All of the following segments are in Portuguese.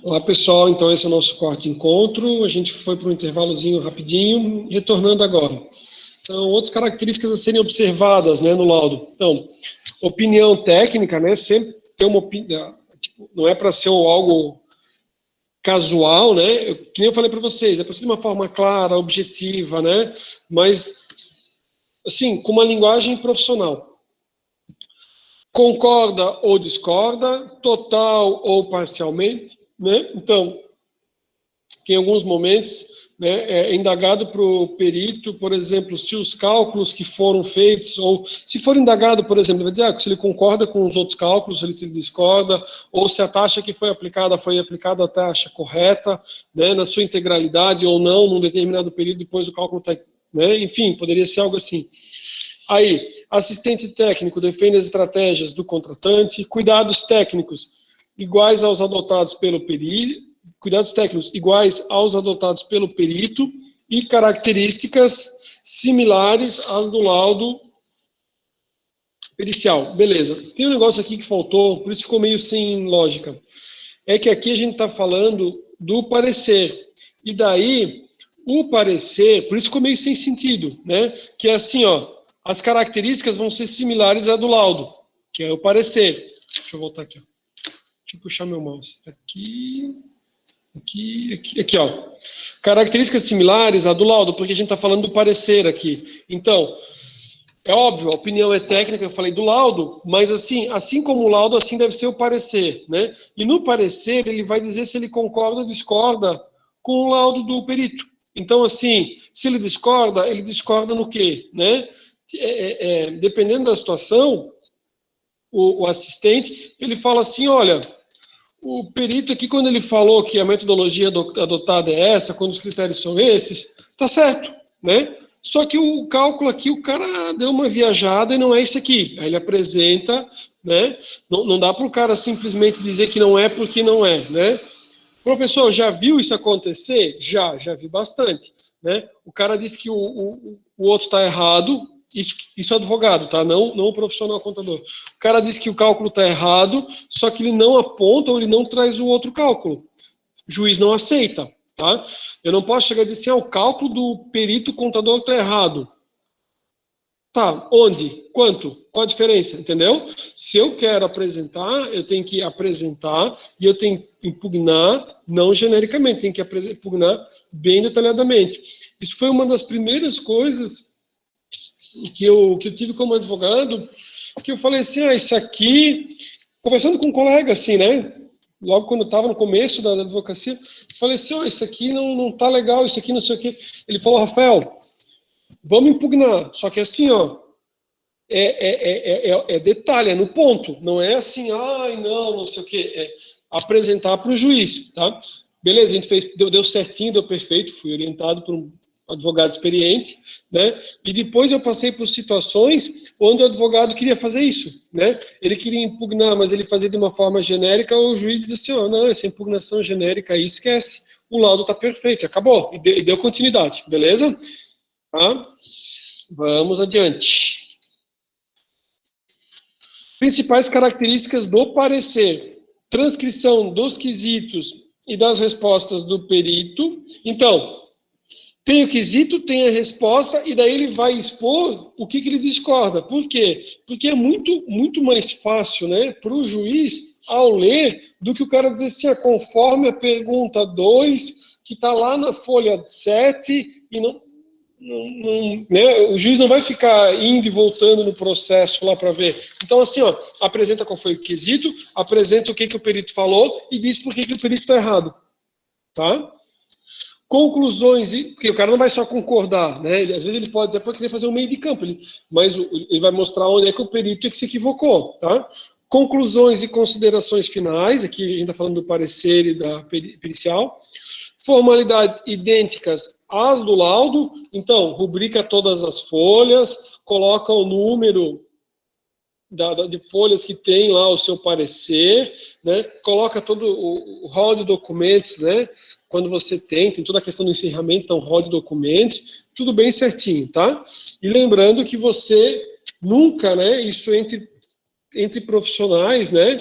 Olá, pessoal. Então, esse é o nosso quarto encontro. A gente foi para um intervalozinho rapidinho, retornando agora. Então, outras características a serem observadas, né, no laudo. Então, opinião técnica, né, sempre tem uma opinião, tipo, não é para ser algo casual, né, que nem eu falei para vocês, é para ser de uma forma clara, objetiva, né, mas, assim, com uma linguagem profissional. Concorda ou discorda, total ou parcialmente, né, então, que em alguns momentos, né, é indagado para o perito, por exemplo, se os cálculos que foram feitos, ou se for indagado, por exemplo, vai dizer se ele concorda com os outros cálculos, se ele discorda, ou se a taxa que foi aplicada a taxa correta, né, na sua integralidade ou não, num determinado período, depois o cálculo está, né, enfim, poderia ser algo assim. Aí, assistente técnico defende as estratégias do contratante, cuidados técnicos iguais aos adotados pelo perito, cuidados técnicos iguais aos adotados pelo perito e características similares às do laudo pericial. Beleza. Tem um negócio aqui que faltou, por isso ficou meio sem lógica. É que aqui a gente está falando do parecer. E daí, o parecer, por isso ficou meio sem sentido, né? Que é assim, ó, as características vão ser similares à do laudo, que é o parecer. Deixa eu voltar aqui, ó. Deixa eu puxar meu mouse. Aqui, ó. Características similares à do laudo, porque a gente está falando do parecer aqui. Então, é óbvio, a opinião é técnica, eu falei do laudo, mas assim como o laudo, assim deve ser o parecer, né? E no parecer, ele vai dizer se ele concorda ou discorda com o laudo do perito. Então, assim, se ele discorda no quê, né? Dependendo da situação, o assistente, ele fala assim, olha, o perito aqui, quando ele falou que a metodologia adotada é essa, quando os critérios são esses, tá certo, né? Só que o cálculo aqui, o cara deu uma viajada e não é isso aqui. Aí ele apresenta, né? Não dá para o cara simplesmente dizer que não é porque não é, né? Professor, já viu isso acontecer? Já vi bastante, né? O cara disse que o outro está errado, isso é advogado, tá? Não o profissional contador. O cara diz que o cálculo está errado, só que ele não aponta ou ele não traz o outro cálculo. O juiz não aceita, tá? Eu não posso chegar e dizer assim, o cálculo do perito contador está errado. Tá, onde? Quanto? Qual a diferença? Entendeu? Se eu quero apresentar, eu tenho que apresentar e eu tenho que impugnar, não genericamente, tenho que impugnar bem detalhadamente. Isso foi uma das primeiras coisas que eu tive como advogado, que eu falei assim, isso aqui, conversando com um colega, assim, né? Logo quando eu estava no começo da advocacia, eu falei assim, isso aqui não tá legal, isso aqui não sei o quê. Ele falou, Rafael, vamos impugnar, só que assim, ó, é detalhe, é no ponto, não é assim, não sei o quê, é apresentar para o juiz, tá? Beleza, a gente fez, deu certinho, deu perfeito, fui orientado por um advogado experiente, né? E depois eu passei por situações onde o advogado queria fazer isso, né? Ele queria impugnar, mas ele fazia de uma forma genérica, o juiz dizia assim, não, essa impugnação genérica aí esquece, o laudo está perfeito, acabou, e deu continuidade, beleza? Tá? Vamos adiante. Principais características do parecer: transcrição dos quesitos e das respostas do perito. Então, tem o quesito, tem a resposta, e daí ele vai expor o que ele discorda. Por quê? Porque é muito mais fácil, né, para o juiz, ao ler, do que o cara dizer assim, conforme a pergunta 2, que está lá na folha 7, e não, né, o juiz não vai ficar indo e voltando no processo lá para ver. Então, assim, apresenta qual foi o quesito, apresenta o que o perito falou e diz por que o perito está errado. Tá? Conclusões, porque o cara não vai só concordar, né? Às vezes ele pode depois querer fazer um meio de campo, mas ele vai mostrar onde é que o perito é que se equivocou, tá? Conclusões e considerações finais, aqui a gente está falando do parecer e da pericial. Formalidades idênticas às do laudo, então, rubrica todas as folhas, coloca o número de folhas que tem lá o seu parecer, né? Coloca todo o rol de documentos, né? Quando você tem toda a questão do encerramento, então rol de documentos, tudo bem certinho, tá? E lembrando que você nunca, né? Isso entre profissionais, né?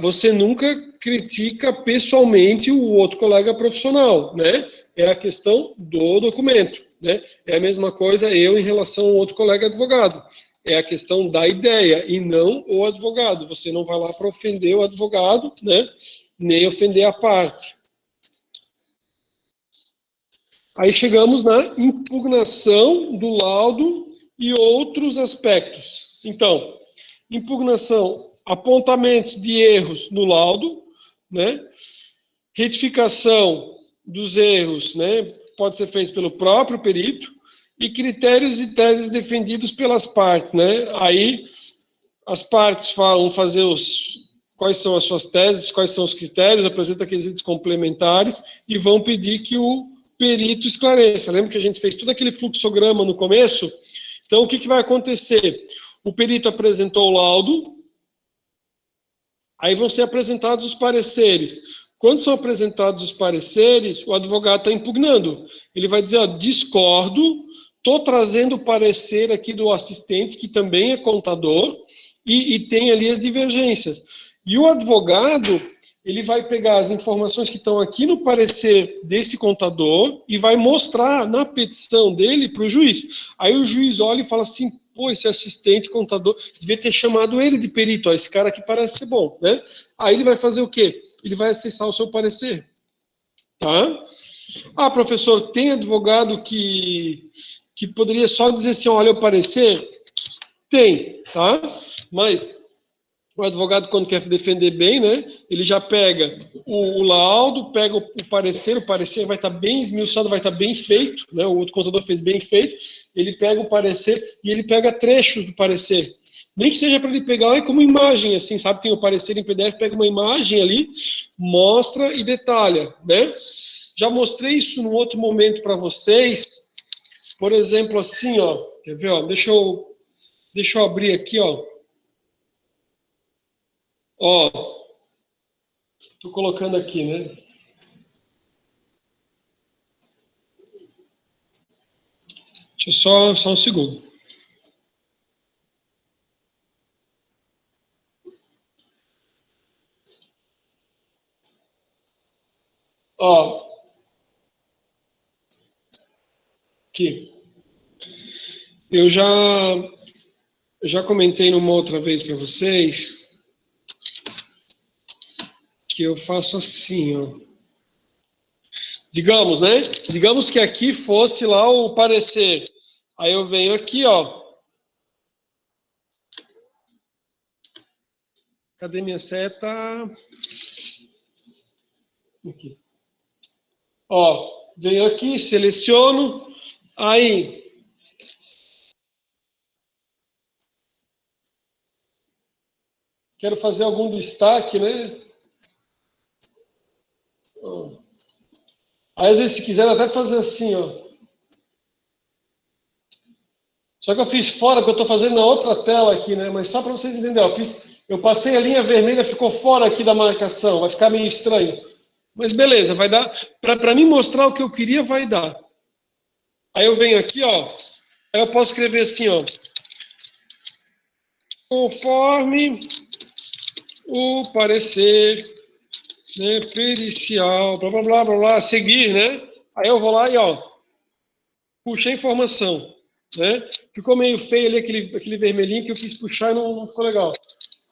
você nunca critica pessoalmente o outro colega profissional, né? É a questão do documento, né? É a mesma coisa eu em relação ao outro colega advogado. É a questão da ideia e não o advogado. Você não vai lá para ofender o advogado, né? Nem ofender a parte. Aí chegamos na impugnação do laudo e outros aspectos. Então, impugnação, apontamentos de erros no laudo, né? Retificação dos erros, né? Pode ser feito pelo próprio perito, e critérios e teses defendidos pelas partes, né? Aí as partes vão fazer quais são as suas teses, quais são os critérios, apresenta quesitos complementares e vão pedir que o perito esclareça. Lembra que a gente fez todo aquele fluxograma no começo? Então, o que vai acontecer? O perito apresentou o laudo, aí vão ser apresentados os pareceres. Quando são apresentados os pareceres, o advogado está impugnando. Ele vai dizer, ó, discordo, estou trazendo o parecer aqui do assistente, que também é contador, e tem ali as divergências. E o advogado, ele vai pegar as informações que estão aqui no parecer desse contador e vai mostrar na petição dele para o juiz. Aí o juiz olha e fala assim, pô, esse assistente contador, devia ter chamado ele de perito, ó, esse cara aqui parece ser bom, né? Aí ele vai fazer o quê? Ele vai acessar o seu parecer, tá? Ah, professor, tem advogado que poderia só dizer assim, olha o parecer? Tem, tá? Mas o advogado, quando quer defender bem, né, ele já pega o laudo, pega o parecer vai estar bem esmiuçado, vai estar bem feito, né, o outro contador fez bem feito, ele pega o parecer e ele pega trechos do parecer. Nem que seja para ele pegar como imagem, assim, sabe? Tem o parecer em PDF, pega uma imagem ali, mostra e detalha, né? Já mostrei isso num outro momento para vocês. Por exemplo, assim, ó, quer ver, ó? Deixa eu abrir aqui, ó. Ó, tô colocando aqui, né? Deixa eu só um segundo. Ó, aqui. Eu já comentei numa outra vez para vocês que eu faço assim, ó. Digamos, né? Digamos que aqui fosse lá o parecer. Aí eu venho aqui, ó. Cadê minha seta? Aqui. Ó, venho aqui, seleciono. Aí, quero fazer algum destaque, né? Ó. Aí, às vezes, se quiser até fazer assim, ó. Só que eu fiz fora, porque eu estou fazendo na outra tela aqui, né? Mas só para vocês entenderem, eu passei a linha vermelha, ficou fora aqui da marcação, vai ficar meio estranho. Mas beleza, vai dar. Para mim mostrar o que eu queria, vai dar. Aí eu venho aqui, ó. Aí eu posso escrever assim, ó. Conforme o parecer, né, pericial, blá blá blá blá blá, seguir, né? Aí eu vou lá e ó, puxei a informação, né? Ficou meio feio ali aquele vermelhinho que eu quis puxar e não ficou legal.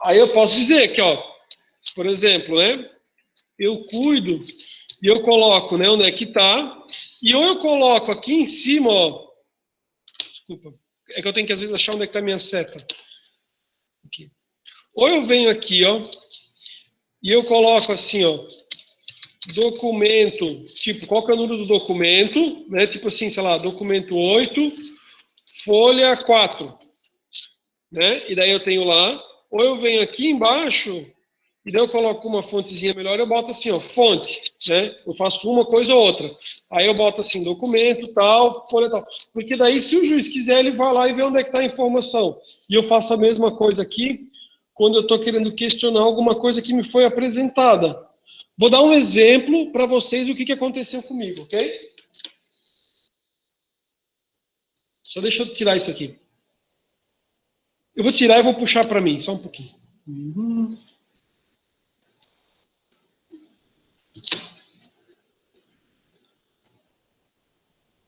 Aí eu posso dizer que, ó, por exemplo, né? Eu cuido e eu coloco, né, onde é que tá, e ou eu coloco aqui em cima, ó, desculpa, é que eu tenho que às vezes achar onde é que tá a minha seta. Aqui. Ou eu venho aqui, ó, e eu coloco assim, ó, documento, tipo, qual que é o número do documento, né, tipo assim, sei lá, documento 8, folha 4, né, e daí eu tenho lá, ou eu venho aqui embaixo, e daí eu coloco uma fontezinha melhor, eu boto assim, ó, fonte, né? Eu faço uma coisa ou outra. Aí eu boto assim, documento, tal, folha tal. Porque daí, se o juiz quiser, ele vai lá e vê onde é que está a informação. E eu faço a mesma coisa aqui, quando eu estou querendo questionar alguma coisa que me foi apresentada. Vou dar um exemplo para vocês do que aconteceu comigo, ok? Só deixa eu tirar isso aqui. Eu vou tirar e vou puxar para mim, só um pouquinho.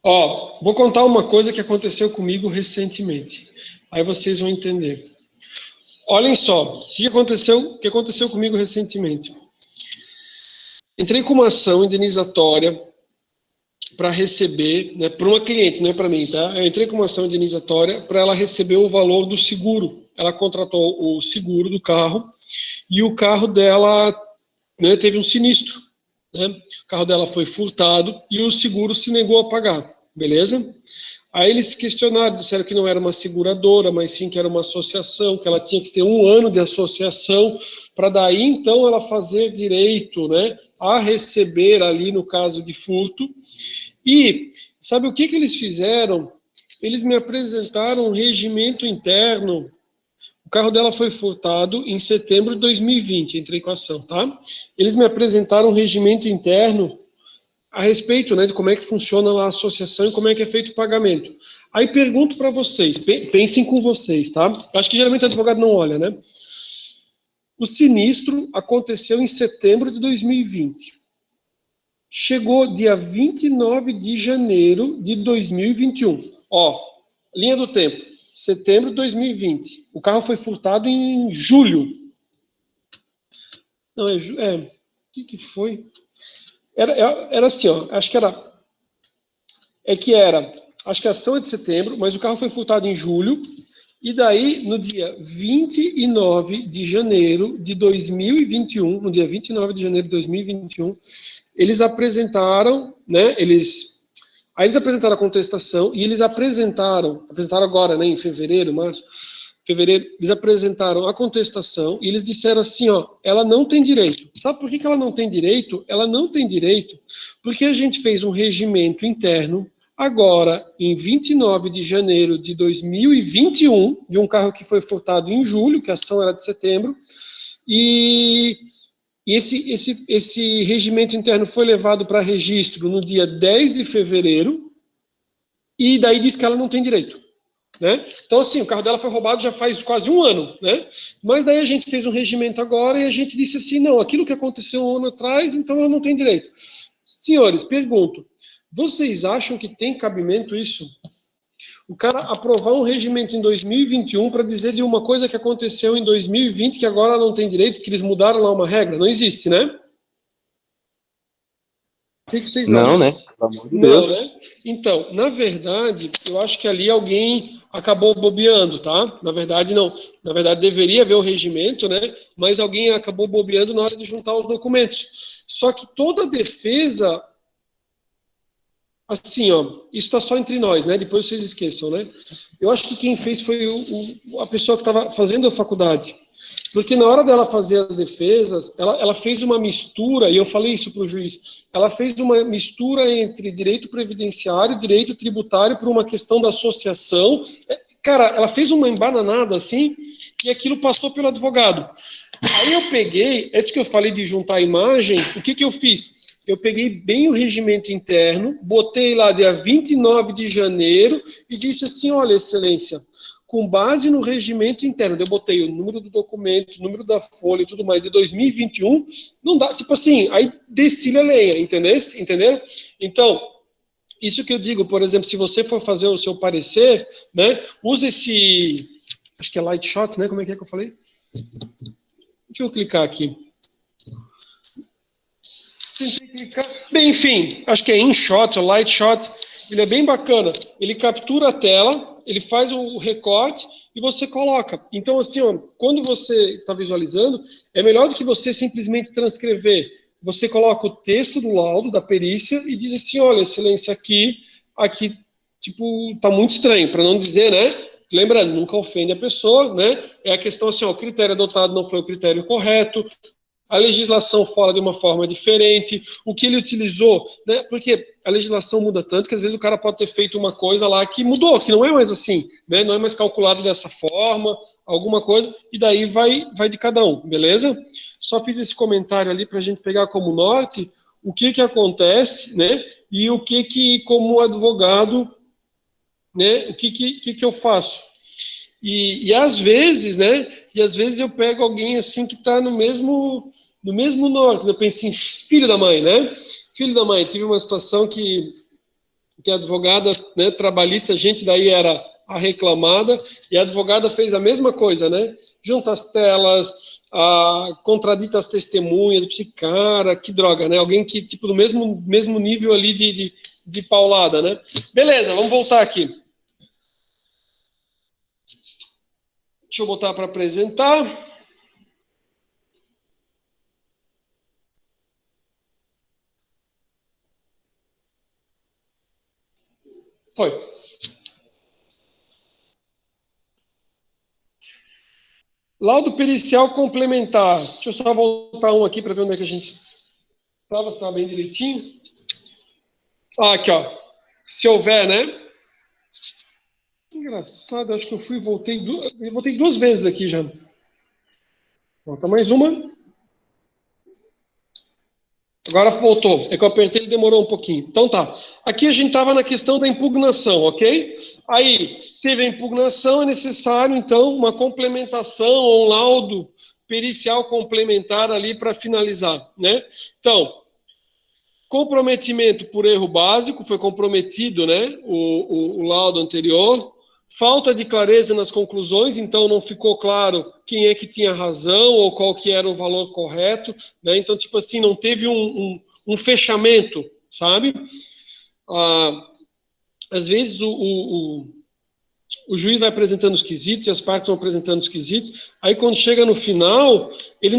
Ó, vou contar uma coisa que aconteceu comigo recentemente. Aí vocês vão entender. Olhem só, o que aconteceu comigo recentemente. Entrei com uma ação indenizatória para receber, né, para uma cliente, não é para mim, tá? Eu entrei com uma ação indenizatória para ela receber o valor do seguro. Ela contratou o seguro do carro e o carro dela, né, teve um sinistro, né? O carro dela foi furtado e o seguro se negou a pagar, beleza? Aí eles questionaram, disseram que não era uma seguradora, mas sim que era uma associação, que ela tinha que ter 1 ano de associação, para daí então ela fazer direito, né, a receber ali no caso de furto. E sabe o que eles fizeram? Eles me apresentaram um regimento interno. O carro dela foi furtado em setembro de 2020, entrei com a ação, tá? Eles me apresentaram um regimento interno a respeito, né, de como é que funciona lá a associação e como é que é feito o pagamento. Aí pergunto para vocês, pensem com vocês, tá? Acho que geralmente o advogado não olha, né? O sinistro aconteceu em setembro de 2020. Chegou dia 29 de janeiro de 2021. Ó, linha do tempo. Setembro de 2020. O carro foi furtado em julho. Não, o que foi? Era assim, ó, acho que acho que a ação é de setembro, mas o carro foi furtado em julho, e daí, no dia 29 de janeiro de 2021, no dia 29 de janeiro de 2021, eles apresentaram, né, aí eles apresentaram a contestação, e eles apresentaram agora, né, em fevereiro, eles apresentaram a contestação e eles disseram assim, ó, ela não tem direito. Sabe por que ela não tem direito? Ela não tem direito porque a gente fez um regimento interno agora, em 29 de janeiro de 2021, de um carro que foi furtado em julho, que a ação era de setembro, e esse regimento interno foi levado para registro no dia 10 de fevereiro, e daí diz que ela não tem direito. Né? Então, assim, o carro dela foi roubado já faz quase 1 ano, né? Mas daí a gente fez um regimento agora e a gente disse assim, não, aquilo que aconteceu 1 ano atrás, então ela não tem direito. Senhores, pergunto, vocês acham que tem cabimento isso? O cara aprovar um regimento em 2021 para dizer de uma coisa que aconteceu em 2020 que agora não tem direito, que eles mudaram lá uma regra? Não existe, né? O que vocês acham? Não, né? Pelo amor de Não, Deus. né? Então, na verdade, eu acho que ali alguém acabou bobeando, tá? Na verdade, não. Na verdade, deveria haver o regimento, né? Mas alguém acabou bobeando na hora de juntar os documentos. Só que toda defesa, assim, ó, isso está só entre nós, né? Depois vocês esqueçam, né? Eu acho que quem fez foi a pessoa que estava fazendo a faculdade. Porque na hora dela fazer as defesas, ela fez uma mistura, e eu falei isso para o juiz, ela fez uma mistura entre direito previdenciário e direito tributário por uma questão da associação. Cara, ela fez uma embananada assim, e aquilo passou pelo advogado. Aí eu peguei, esse que eu falei de juntar a imagem, o que eu fiz? Eu peguei bem o regimento interno, botei lá dia 29 de janeiro e disse assim, olha, excelência, com base no regimento interno, eu botei o número do documento, o número da folha e tudo mais, de 2021, não dá, tipo assim, aí descilha a lenha, entendeu? Então, isso que eu digo, por exemplo, se você for fazer o seu parecer, né, use esse, acho que é light shot, né, como é que eu falei? Deixa eu clicar aqui. Tentei clicar. Bem, enfim, acho que é InShot ou Light Shot. Ele é bem bacana. Ele captura a tela, ele faz o recorte e você coloca. Então, assim, ó, quando você está visualizando, é melhor do que você simplesmente transcrever. Você coloca o texto do laudo, da perícia, e diz assim, olha, excelência, aqui, tipo, tá muito estranho, para não dizer, né? Lembrando, nunca ofende a pessoa, né? É a questão assim, ó, o critério adotado não foi o critério correto, a legislação fala de uma forma diferente, o que ele utilizou, né? Porque a legislação muda tanto que às vezes o cara pode ter feito uma coisa lá que mudou, que não é mais assim, né? Não é mais calculado dessa forma, alguma coisa, e daí vai de cada um, beleza? Só fiz esse comentário ali para a gente pegar como norte o que acontece, né? E o que como advogado, né? O que eu faço? E às vezes, né? E às vezes eu pego alguém assim que está no mesmo norte. Eu penso assim, filho da mãe, né? Filho da mãe, tive uma situação que que a advogada, né, trabalhista, a gente daí era a reclamada, e a advogada fez a mesma coisa, né? Junta as telas, contradita as testemunhas, cara, que droga, né? Alguém que, tipo, do mesmo nível ali de paulada, né? Beleza, vamos voltar aqui. Deixa eu botar para apresentar. Foi. Laudo pericial complementar. Deixa eu só voltar um aqui para ver onde é que a gente estava bem direitinho. Aqui, ó. Se houver, né? Engraçado, acho que eu voltei duas vezes aqui já. Volta mais uma. Agora voltou. É que eu apertei e demorou um pouquinho. Então tá. Aqui a gente estava na questão da impugnação, ok? Aí, teve a impugnação, é necessário, então, uma complementação ou um laudo pericial complementar ali para finalizar, né? Então, comprometimento por erro básico, foi comprometido, né? O laudo anterior. Falta de clareza nas conclusões, então não ficou claro quem é que tinha razão ou qual que era o valor correto, né? Então, tipo assim, não teve um fechamento, sabe? Às vezes o juiz vai apresentando os quesitos e as partes vão apresentando os quesitos, aí quando chega no final,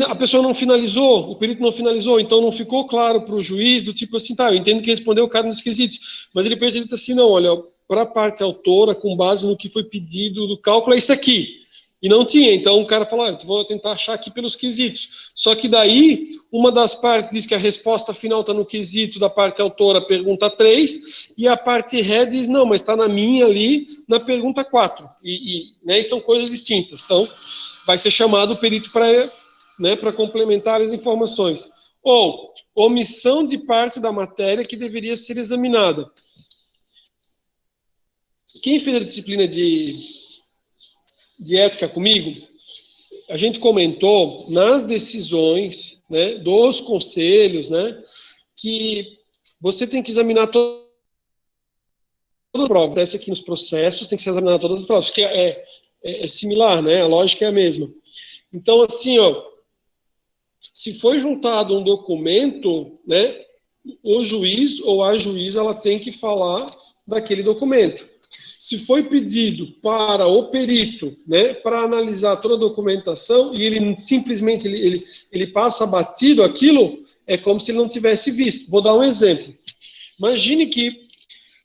a pessoa não finalizou, o perito não finalizou, então não ficou claro para o juiz, do tipo assim, tá, eu entendo que respondeu o cara nos quesitos, mas ele pergunta assim, não, olha, para a parte autora, com base no que foi pedido do cálculo, é isso aqui. E não tinha, então o cara falou, vou tentar achar aqui pelos quesitos. Só que daí, uma das partes diz que a resposta final está no quesito da parte autora, pergunta 3, e a parte ré diz, não, mas está na minha ali, na pergunta 4. Né, e são coisas distintas. Então, vai ser chamado o perito para, né, complementar as informações. Ou, omissão de parte da matéria que deveria ser examinada. Quem fez a disciplina de ética comigo, a gente comentou nas decisões, né, dos conselhos, né, que você tem que examinar todas as provas. Acontece aqui nos processos, tem que ser examinado todas as provas, porque é similar, né, a lógica é a mesma. Então, assim, ó, se foi juntado um documento, né, o juiz ou a juíza, ela tem que falar daquele documento. Se foi pedido para o perito, né, para analisar toda a documentação e ele simplesmente ele passa batido aquilo, é como se ele não tivesse visto. Vou dar um exemplo. Imagine que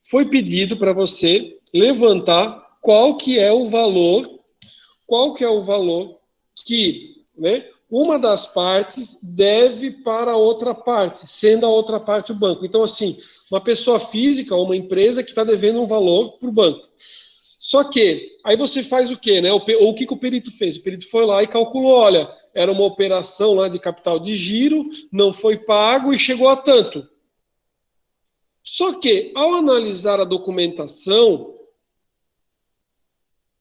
foi pedido para você levantar qual que é o valor que, né, uma das partes deve para a outra parte, sendo a outra parte o banco. Então, assim, uma pessoa física ou uma empresa que está devendo um valor para o banco. Só que, aí você faz o quê, né? Ou o que o perito fez? O perito foi lá e calculou, olha, era uma operação lá de capital de giro, não foi pago e chegou a tanto. Só que, ao analisar a documentação,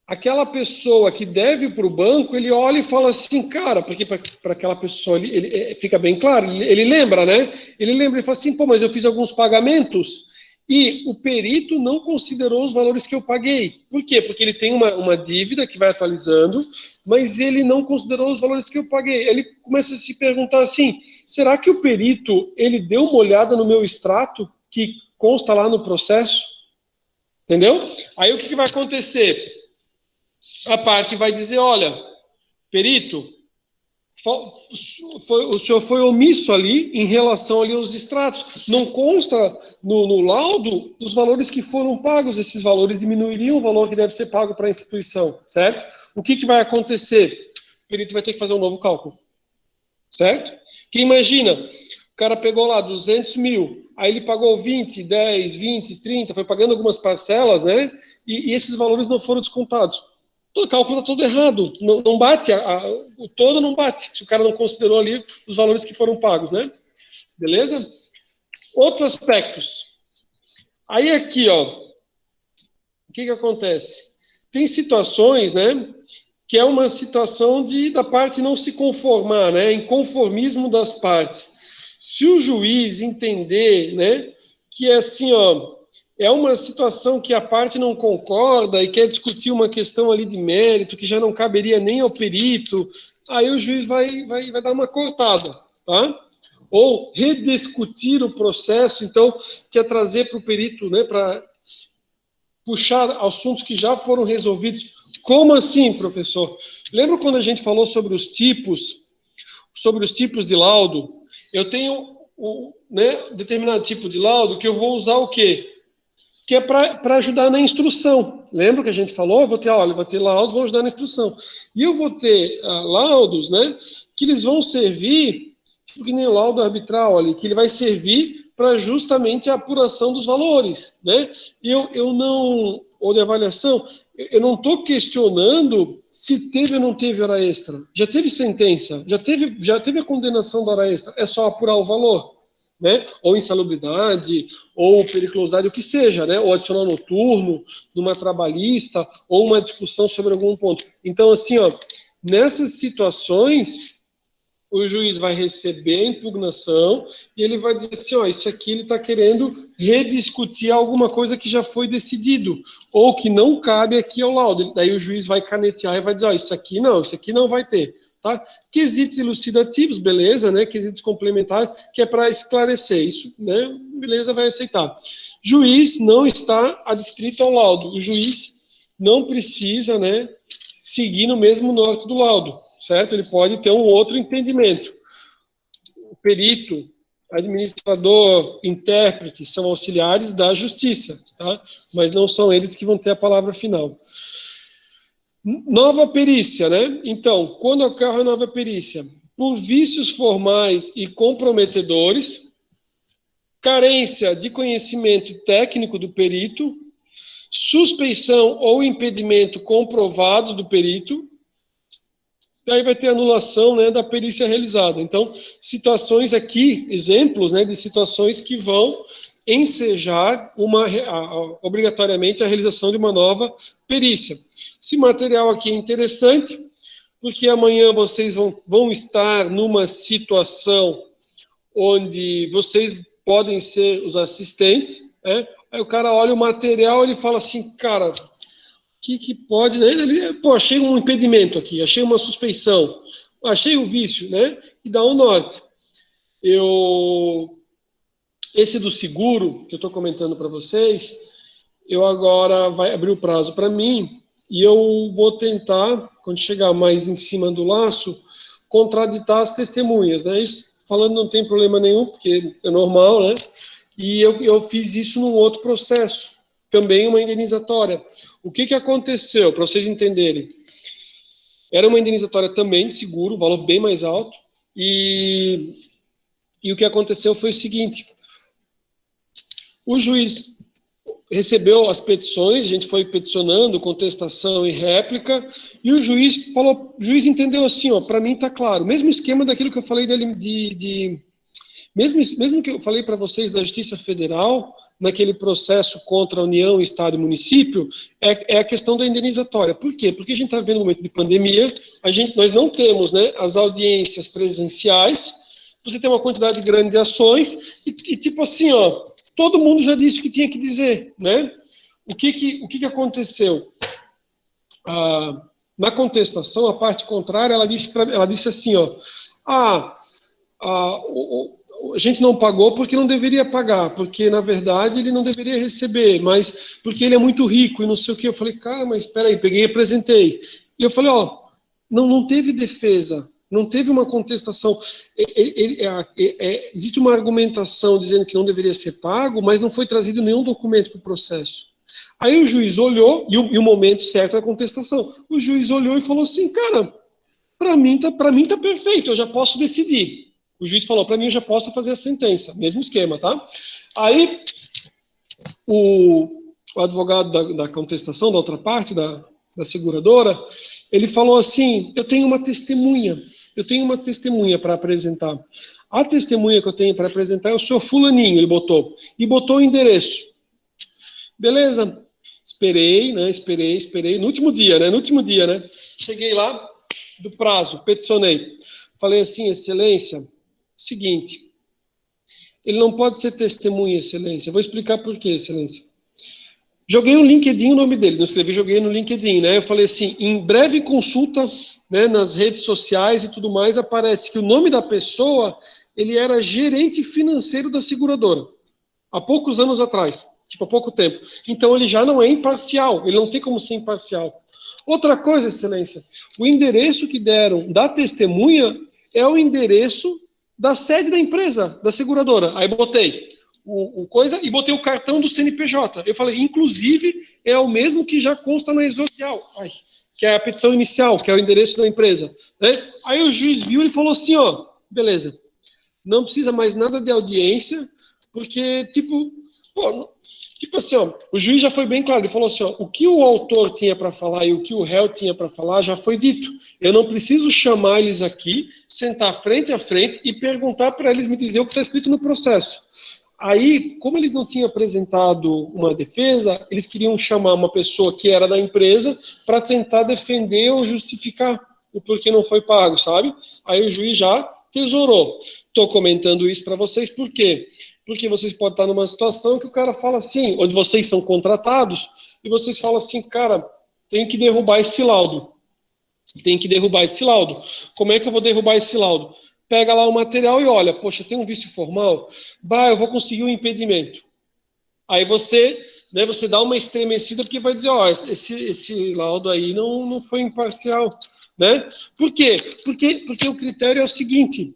aquela pessoa que deve para o banco, ele olha e fala assim, cara, porque para aquela pessoa ele fica bem claro, ele lembra, né? Ele lembra e fala assim, pô, mas eu fiz alguns pagamentos e o perito não considerou os valores que eu paguei. Por quê? Porque ele tem uma dívida que vai atualizando, mas ele não considerou os valores que eu paguei. Ele começa a se perguntar assim, será que o perito, ele deu uma olhada no meu extrato que consta lá no processo? Entendeu? Aí o que vai acontecer? A parte vai dizer, olha, perito, o senhor foi omisso ali em relação ali aos extratos. Não consta no laudo os valores que foram pagos. Esses valores diminuiriam o valor que deve ser pago para a instituição, certo? O que vai acontecer? O perito vai ter que fazer um novo cálculo, certo? Que imagina, o cara pegou lá 200 mil, aí ele pagou 20, 10, 20, 30, foi pagando algumas parcelas, né? E esses valores não foram descontados. O cálculo está todo errado, não bate, o todo não bate, se o cara não considerou ali os valores que foram pagos, né? Beleza? Outros aspectos. Aí aqui, ó, o que acontece? Tem situações, né, que é uma situação da parte não se conformar, né, inconformismo das partes. Se o juiz entender, né, que é assim, ó, é uma situação que a parte não concorda e quer discutir uma questão ali de mérito que já não caberia nem ao perito, aí o juiz vai dar uma cortada, tá? Ou rediscutir o processo, então, quer trazer para o perito, né, para puxar assuntos que já foram resolvidos. Como assim, professor? Lembra quando a gente falou sobre os tipos de laudo? Eu tenho determinado tipo de laudo que eu vou usar o quê? Que é para ajudar na instrução. Lembra que a gente falou? Eu vou ter laudos, vão ajudar na instrução. E eu vou ter laudos, né, que eles vão servir, tipo que nem o laudo arbitral ali, que ele vai servir para justamente a apuração dos valores, né? Eu não, ou de avaliação, eu não estou questionando se teve ou não teve hora extra. Já teve sentença, já teve a condenação da hora extra, é só apurar o valor, né? Ou insalubridade, ou periculosidade, o que seja, né? Ou adicional noturno, numa trabalhista, ou uma discussão sobre algum ponto. Então, assim, ó, nessas situações, o juiz vai receber a impugnação e ele vai dizer assim, ó, isso aqui ele está querendo rediscutir alguma coisa que já foi decidido, ou que não cabe aqui ao laudo. Daí o juiz vai canetear e vai dizer, ó, isso aqui não vai ter. Tá? Quesitos elucidativos, beleza, né? Quesitos complementares, que é para esclarecer isso, né? Beleza, vai aceitar. Juiz não está adstrito ao laudo. O juiz não precisa, né, seguir no mesmo norte do laudo, certo? Ele pode ter um outro entendimento. O perito, administrador, intérprete são auxiliares da justiça, tá? Mas não são eles que vão ter a palavra final. Nova perícia, né? Então, quando ocorre a nova perícia? Por vícios formais e comprometedores, carência de conhecimento técnico do perito, suspeição ou impedimento comprovados do perito, aí vai ter anulação, né, da perícia realizada. Então, situações aqui, exemplos, né, de situações que vão ensejar obrigatoriamente a realização de uma nova perícia. Esse material aqui é interessante, porque amanhã vocês vão estar numa situação onde vocês podem ser os assistentes, né? Aí o cara olha o material e ele fala assim, cara, que pode, né? Pô, achei um impedimento aqui, achei uma suspeição, achei um vício, né? E dá um norte. Esse do seguro, que eu estou comentando para vocês, eu agora vai abrir o prazo para mim e eu vou tentar, quando chegar mais em cima do laço, contraditar as testemunhas, né? Isso, falando não tem problema nenhum, porque é normal, né? E eu fiz isso num outro processo, também uma indenizatória. O que aconteceu, para vocês entenderem? Era uma indenizatória também de seguro, valor bem mais alto, e o que aconteceu foi o seguinte, o juiz recebeu as petições, a gente foi peticionando, contestação e réplica, e o juiz entendeu assim, ó, para mim está claro, mesmo esquema daquilo que eu falei dele mesmo que eu falei para vocês da Justiça Federal, naquele processo contra a União, Estado e Município, é a questão da indenizatória. Por quê? Porque a gente está vendo um momento de pandemia, nós não temos, né, as audiências presenciais, você tem uma quantidade grande de ações, e tipo assim, ó, todo mundo já disse o que tinha que dizer, né? O que aconteceu? Na contestação, a parte contrária, ela disse assim, ó, a gente não pagou porque não deveria pagar, porque, na verdade, ele não deveria receber, mas porque ele é muito rico e não sei o quê. Eu falei, cara, mas espera aí, peguei e apresentei. E eu falei, ó, não teve defesa, não teve uma contestação. Existe uma argumentação dizendo que não deveria ser pago, mas não foi trazido nenhum documento para o processo. Aí o juiz olhou, e o momento certo é a contestação. O juiz olhou e falou assim, cara, para mim tá perfeito, eu já posso decidir. O juiz falou, para mim eu já posso fazer a sentença, mesmo esquema, tá? Aí o advogado da contestação, da outra parte, da seguradora, ele falou assim, eu tenho uma testemunha para apresentar. A testemunha que eu tenho para apresentar é o senhor fulaninho, ele botou, e botou o endereço. Beleza, esperei, no último dia, né? Cheguei lá, do prazo, peticionei. Falei assim, excelência, seguinte, ele não pode ser testemunha, excelência. Eu vou explicar por quê, excelência. Joguei no LinkedIn o nome dele, não escrevi, joguei no LinkedIn, né? Eu falei assim, em breve consulta, né, nas redes sociais e tudo mais, aparece que o nome da pessoa, ele era gerente financeiro da seguradora, há poucos anos atrás, tipo, há pouco tempo. Então, ele já não é imparcial, ele não tem como ser imparcial. Outra coisa, excelência, o endereço que deram da testemunha é o endereço da sede da empresa, da seguradora. Aí botei o coisa e botei o cartão do CNPJ. Eu falei, inclusive, é o mesmo que já consta na exordial, que é a petição inicial, que é o endereço da empresa. Né? Aí o juiz viu e falou assim, ó, beleza, não precisa mais nada de audiência, porque, tipo, pô, tipo assim, ó, o juiz já foi bem claro, ele falou assim, ó, o que o autor tinha para falar e o que o réu tinha para falar já foi dito. Eu não preciso chamar eles aqui, sentar frente a frente e perguntar para eles me dizer o que está escrito no processo. Aí, como eles não tinham apresentado uma defesa, eles queriam chamar uma pessoa que era da empresa para tentar defender ou justificar o porquê não foi pago, sabe? Aí o juiz já tesourou. Estou comentando isso para vocês, por quê? Porque vocês podem estar numa situação que o cara fala assim, onde vocês são contratados, e vocês falam assim, cara, tem que derrubar esse laudo. Tem que derrubar esse laudo. Como é que eu vou derrubar esse laudo? Pega lá o material e olha, poxa, tem um vício formal? Bah, eu vou conseguir um impedimento. Aí você, né, você dá uma estremecida porque vai dizer, ó, esse laudo aí não foi imparcial, né? Por quê? Porque o critério é o seguinte,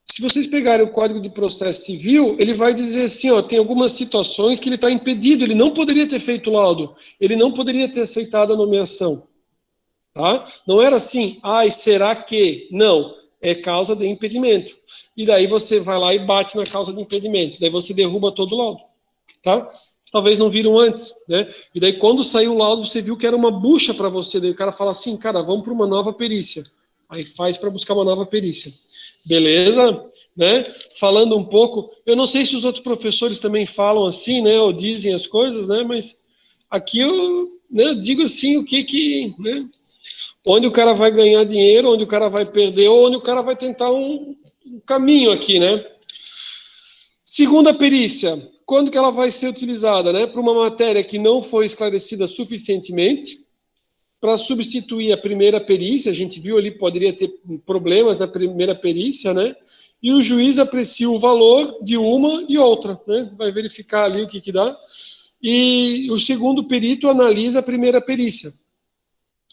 se vocês pegarem o Código de Processo Civil, ele vai dizer assim, ó, tem algumas situações que ele está impedido, ele não poderia ter feito laudo, ele não poderia ter aceitado a nomeação. Tá? Não era assim, ai, será que? Não, é causa de impedimento. E daí você vai lá e bate na causa de impedimento, daí você derruba todo o laudo. Tá? Talvez não viram antes, né? E daí quando saiu o laudo, você viu que era uma bucha para você, daí o cara fala assim, cara, vamos para uma nova perícia. Aí faz para buscar uma nova perícia. Beleza? Né? Falando um pouco, eu não sei se os outros professores também falam assim, né, ou dizem as coisas, né, mas aqui eu, né, digo assim o que, né, onde o cara vai ganhar dinheiro, onde o cara vai perder, ou onde o cara vai tentar um caminho aqui, né? Segunda perícia, quando que ela vai ser utilizada, né? Para uma matéria que não foi esclarecida suficientemente, para substituir a primeira perícia, a gente viu ali, poderia ter problemas na primeira perícia, né? E o juiz aprecia o valor de uma e outra, né? Vai verificar ali o que dá. E o segundo perito analisa a primeira perícia.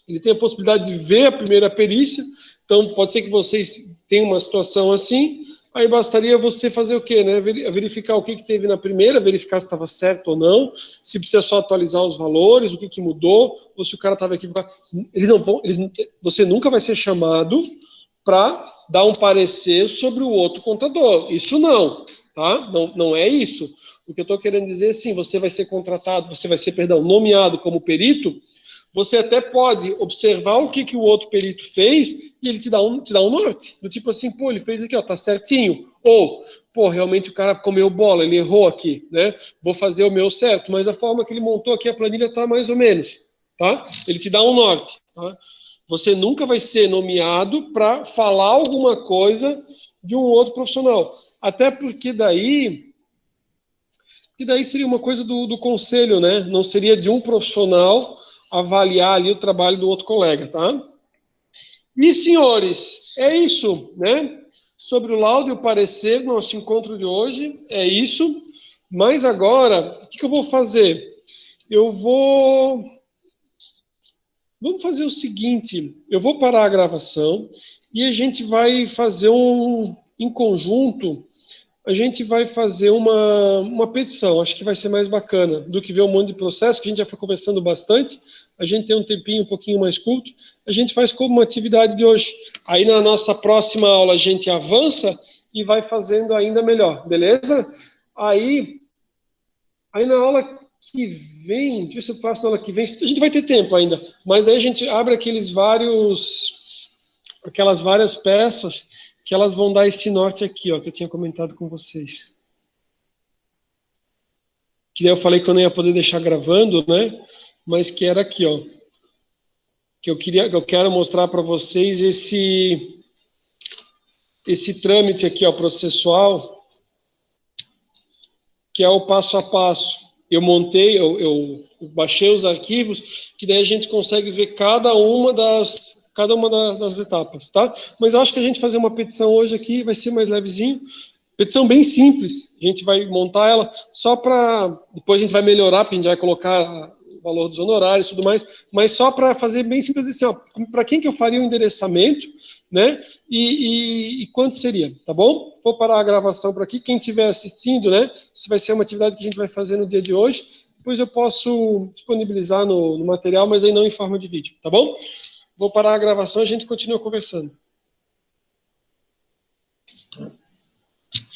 Ele tem a possibilidade de ver a primeira perícia, então pode ser que vocês tenham uma situação assim, aí bastaria você fazer o quê, né? Verificar o que teve na primeira, verificar se estava certo ou não, se precisa só atualizar os valores, o que mudou, ou se o cara estava equivocado. Você nunca vai ser chamado para dar um parecer sobre o outro contador. Isso não, tá? Não é isso. O que eu estou querendo dizer é assim, você vai ser contratado, você vai ser, nomeado como perito, você até pode observar o que o outro perito fez e ele te dá um norte. Do tipo assim, pô, ele fez aqui, ó, tá certinho. Ou, pô, realmente o cara comeu bola, ele errou aqui, né? Vou fazer o meu certo, mas a forma que ele montou aqui a planilha tá mais ou menos, tá? Ele te dá um norte, tá? Você nunca vai ser nomeado para falar alguma coisa de um outro profissional. Até porque daí seria uma coisa do conselho, né? Não seria de um profissional avaliar ali o trabalho do outro colega, tá? E, senhores, é isso, né? Sobre o laudo e o parecer, nosso encontro de hoje, é isso. Mas agora, o que eu vou fazer? Vamos fazer o seguinte, eu vou parar a gravação e a gente vai fazer em conjunto, a gente vai fazer uma petição. Acho que vai ser mais bacana do que ver um monte de processo, que a gente já foi conversando bastante. A gente tem um tempinho um pouquinho mais curto. A gente faz como uma atividade de hoje. Aí na nossa próxima aula a gente avança e vai fazendo ainda melhor, beleza? Aí na aula que vem, deixa eu ver se eu faço na aula que vem, a gente vai ter tempo ainda, mas daí a gente abre aquelas várias peças que elas vão dar esse norte aqui, ó, que eu tinha comentado com vocês. Que daí eu falei que eu não ia poder deixar gravando, né? Mas que era aqui, ó. Que eu quero mostrar para vocês esse trâmite aqui, ó, processual, que é o passo a passo. eu montei, eu baixei os arquivos, que daí a gente consegue ver cada uma das etapas, tá? Mas eu acho que a gente fazer uma petição hoje aqui vai ser mais levezinho. Petição bem simples, a gente vai montar ela só para... Depois a gente vai melhorar, porque a gente vai colocar o valor dos honorários e tudo mais, mas só para fazer bem simples assim, ó, para quem que eu faria o endereçamento, né, e quanto seria, tá bom? Vou parar a gravação por aqui, quem estiver assistindo, né, isso vai ser uma atividade que a gente vai fazer no dia de hoje, depois eu posso disponibilizar no material, mas aí não em forma de vídeo, tá bom? Vou parar a gravação e a gente continua conversando.